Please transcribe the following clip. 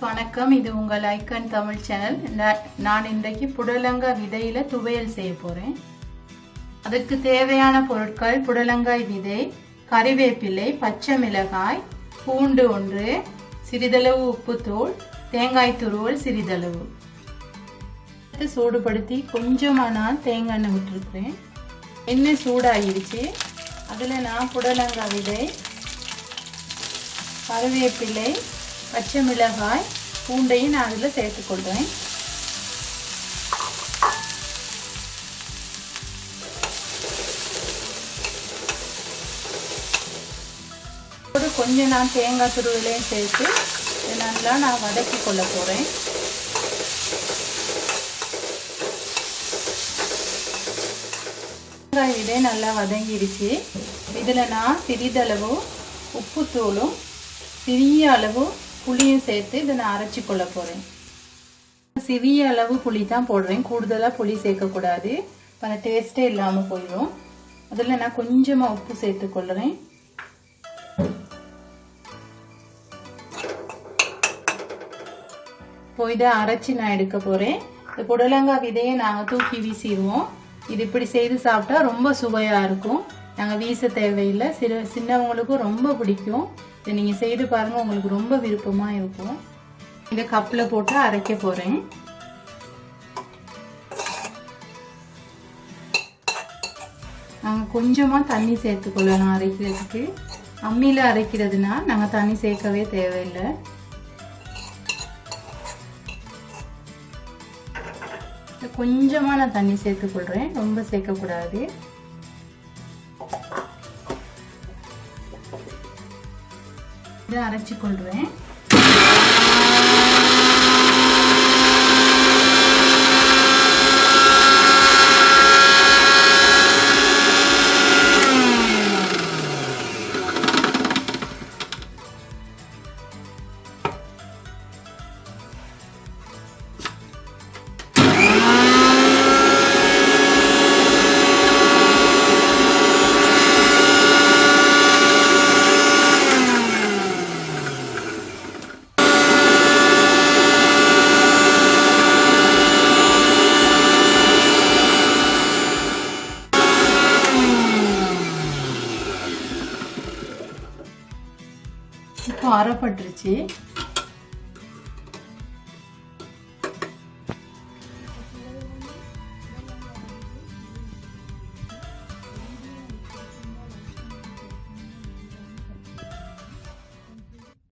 வணக்கம், இது உங்கள் ஐக்கன் தமிழ் சேனல். நான் இன்றைக்கு புடலங்காய் விதையில துவையல் செய்ய போறேன். அதற்கு தேவையான பொருட்கள்: புடலங்காய் விதை, கறிவேப்பிலை, பச்சை மிளகாய், பூண்டு 1, சிறிதளவு உப்புத்தூள், தேங்காய் துருவல் சிறிதளவு. சூடுபடுத்தி கொஞ்சமா நான் தேங்காய் எண்ணெய் விட்டுருக்கிறேன். எண்ணெய் சூடாகிடுச்சு. அதில் நான் புடலங்காய் விதை, கறிவேப்பிலை, பச்சை மிளகாய், பூண்டையும் நான் அதில் சேர்த்துக்கொள்கிறேன். கொஞ்சம் நான் தேங்காய் துருவிலையும் சேர்த்து நல்லா நான் வதக்கி கொள்ள போகிறேன். தேங்காய் விதை நல்லா வதங்கிடுச்சு. இதில் நான் சிறிதளவு உப்புத்தூளும் சிறிய அளவு புளியும் சேர்த்து இதை நான் அரைச்சி கொள்ள போகிறேன். சிறிய அளவு புளி தான் போடுறேன், கூடுதலாக புளி சேர்க்கக்கூடாது, அந்த டேஸ்ட்டே இல்லாமல் போயிடும். அதில் நான் கொஞ்சமாக உப்பு சேர்த்து கொள்கிறேன். இப்போ இதை அரைச்சி நான் எடுக்க போகிறேன். இந்த புடலங்காய் விதையை நாங்கள் தூக்கி வீசிடுவோம். இது இப்படி செய்து சாப்பிட்டா ரொம்ப சுவையாக இருக்கும். நாங்கள் வீச தேவையில்லை. சின்னவங்களுக்கும் ரொம்ப பிடிக்கும். இதை நீங்கள் செய்து பாருங்கள், உங்களுக்கு ரொம்ப விருப்பமாக இருக்கும். இதை கப்பில் போட்டு அரைக்க போகிறேன். நாங்கள் கொஞ்சமாக தண்ணி சேர்த்துக்கொள்ளலாம் அரைக்கிறதுக்கு. அம்மியில் அரைக்கிறதுனா நாங்கள் தண்ணி சேர்க்கவே தேவையில்லை. கொஞ்சமாக நான் தண்ணி சேர்த்துக்கொள்கிறேன், ரொம்ப சேர்க்கக்கூடாது. இதை அரைச்சி கொள்கிறேன். இப்போ அரைப்பட்டுருச்சு.